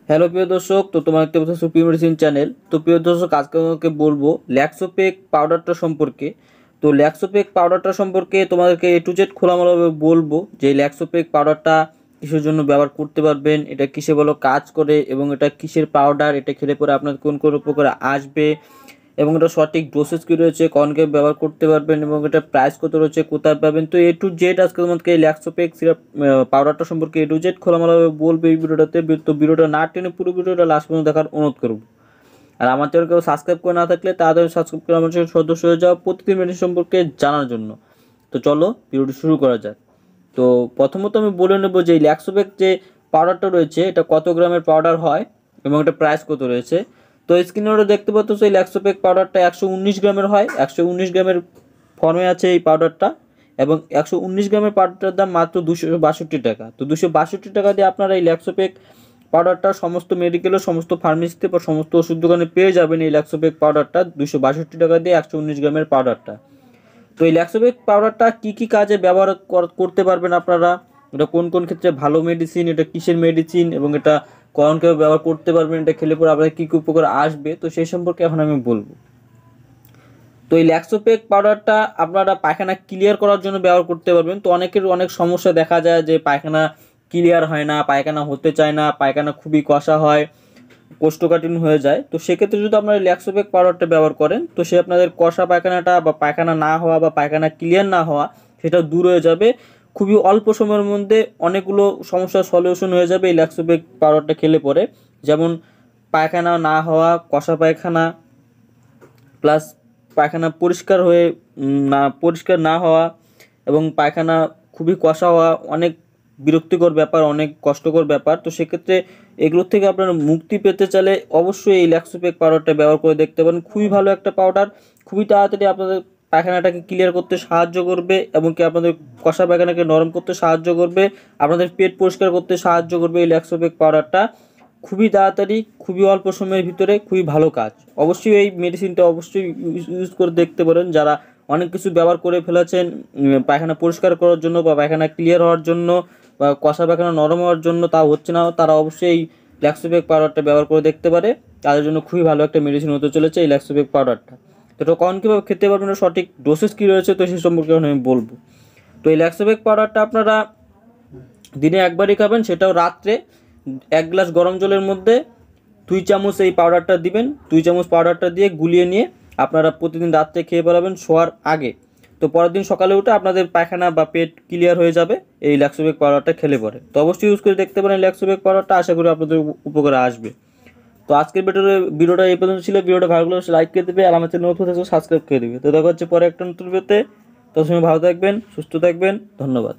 Hello প্রিয় দর্শক, তো তোমার একটা কথা সুপ্রিম মেডিসিন চ্যানেল। তো প্রিয় দর্শক, আজকে আমাকে বলবো ল্যাক্সোপেক পাউডারটা সম্পর্কে। তো ল্যাক্সোপেক পাউডারটা সম্পর্কে তোমাদেরকে এ টু জেড খোলামেলাভাবে বলবো যে ল্যাক্সোপেক পাউডারটা কিসের জন্য ব্যবহার করতে পারবেন, এটা কিসে বলো কাজ করে এবং এটা কিসের পাউডার, এটা খেলে পরে আপনার কোন কোন উপকারে আসবে এবং এটা সঠিক ডোসেজ কী রয়েছে, কনকে ব্যবহার করতে পারবেন এবং এটা প্রাইস কত রয়েছে, কোথায় পাবেন। তো এ টু জেড আজকে তোমাদেরকে এই ল্যাক্সোপেক সিরাপ পাউডারটা সম্পর্কে এ টু জেড খোলামেলাভাবে বলবো এই ভিডিওটাতে। তো ভিডিওটা না টেনে পুরো ভিডিওটা লাস্ট পর্যন্ত দেখার অনুরোধ করব। আর আমার চ্যানেল কেউ সাবস্ক্রাইব করে না থাকলে তাড়াতাড়ি সাবস্ক্রাইব করে আমার চ্যানেল সদস্য হয়ে যাওয়া, প্রতিদিন মেডিসিন সম্পর্কে জানার জন্য। তো চলো ভিডিওটি শুরু করা যাক। তো প্রথমত আমি বলে নেবো যে এই ল্যাক্সোপেক যে পাউডারটা রয়েছে এটা কত গ্রামের পাউডার হয় এবং এটা প্রাইস কত রয়েছে। তো স্ক্রিনে দেখতে পাচ্ছ এই ল্যাক্সোপেক পাউডারটা 119 গ্রামের হয়, 119 গ্রামের ফর্মে আছে এই পাউডারটা। এবং 119 গ্রামের পাউডারটার দাম মাত্র 262 টাকা। তো 262 টাকা দিয়ে আপনারা এই ল্যাক্সোপেক পাউডারটা সমস্ত মেডিকেলের সমস্ত ফার্মেসিতে বা সমস্ত ওষুধ দোকানে পেয়ে যাবেন। এই ল্যাক্সোপেক পাউডারটা 262 টাকা দিয়ে 119 গ্রামের পাউডারটা। তো এই ল্যাক্সোপেক পাউডারটা কী কী কাজে ব্যবহার করতে পারবেন আপনারা, এটা কোন কোন ক্ষেত্রে ভালো মেডিসিন, এটা কিসের মেডিসিন এবং এটা কখন কীভাবে ব্যবহার করতে পারবেন, এটা খেলে পরে আপনাদের কী কী উপকার আসবে, তো সেই সম্পর্কে এখন আমি বলবো। তো এই ল্যাক্সোপেক পাউডারটা আপনারা পায়খানা ক্লিয়ার করার জন্য ব্যবহার করতে পারবেন। তো অনেকের অনেক সমস্যা দেখা যায় যে পায়খানা ক্লিয়ার হয় না, পায়খানা হতে চায় না, পায়খানা খুবই কষা হয়, কোষ্ঠকাঠিন্য হয়ে যায়। তো সেক্ষেত্রে যদি আপনারা ল্যাক্সোপেক পাউডারটা ব্যবহার করেন তো সে আপনাদের কষা পায়খানাটা বা পায়খানা না হওয়া বা পায়খানা ক্লিয়ার না হওয়া সেটা দূর হয়ে যাবে। খুবই অল্প সময়ের মধ্যে অনেকগুলো সমস্যার সলিউশন হয়ে যাবে এই ল্যাক্সোপেক পাউডারটা খেলে পরে। যেমন পায়খানা না হওয়া, কষা পায়খানা, প্লাস পায়খানা পরিষ্কার না হওয়া এবং পায়খানা খুবই কষা হওয়া অনেক বিরক্তিকর ব্যাপার, অনেক কষ্টকর ব্যাপার। তো সেক্ষেত্রে এগুলোর থেকে আপনারা মুক্তি পেতে চাইলে অবশ্যই এই ল্যাক্সোপেক পাউডারটা ব্যবহার করে দেখতে পারেন। খুবই ভালো একটা পাউডার, খুবই তাড়াতাড়ি আপনাদের পায়খানাটাকে ক্লিয়ার করতে সাহায্য করবে এবং কি আপনাদের কষা পায়খানাকে নরম করতে সাহায্য করবে, আপনাদের পেট পরিষ্কার করতে সাহায্য করবে এই ল্যাক্সোপেক পাউডারটা। খুবই তাড়াতাড়ি, খুবই অল্প সময়ের ভিতরে খুবই ভালো কাজ। অবশ্যই এই মেডিসিনটা অবশ্যই ইউজ করে দেখতে পারেন যারা অনেক কিছু ব্যবহার করে ফেলেছেন পায়খানা পরিষ্কার করার জন্য বা পায়খানা ক্লিয়ার হওয়ার জন্য বা কষা পায়খানা নরম হওয়ার জন্য, তাও হচ্ছে না, তারা অবশ্যই এই ল্যাক্সোপেক পাউডারটা ব্যবহার করে দেখতে পারে। তাদের জন্য খুবই ভালো একটা মেডিসিন হতে চলেছে এই ল্যাক্সোপেক পাউডারটা। তো এটা কখন কীভাবে খেতে পারবেন, সঠিক ডোসেজ কী রয়েছে, তো সেই সম্পর্কে আমি বলবো। তো এই ল্যাক্সোপেক পাউডারটা আপনারা দিনে একবারই খাবেন, সেটাও রাত্রে 1 গ্লাস গরম জলের মধ্যে 2 চামচ এই পাউডারটা দিবেন। 2 চামচ পাউডারটা দিয়ে গুলিয়ে নিয়ে আপনারা প্রতিদিন রাত্রে খেয়ে বেড়াবেন শোয়ার আগে। তো পরের দিন সকালে উঠে আপনাদের পায়খানা বা পেট ক্লিয়ার হয়ে যাবে এই ল্যাক্সোপেক পাউডারটা খেলে পরে। তো অবশ্যই ইউজ করে দেখতে পারেন ল্যাক্সোপেক পাউডারটা, আশা করি আপনাদের উপকারে আসবে। তো আজকের ভিডিওটা এই পর্যন্ত ছিল। ভিডিওটা ভালো লাগলে লাইক করে দেবে আর আমার চ্যানেল নতুন থাকলে সাবস্ক্রাইব করে দেবে। তো দেখা হচ্ছে পরে একটা নতুন ভিডিওতে। ততক্ষণ ভালো থাকবেন, সুস্থ থাকবেন, ধন্যবাদ।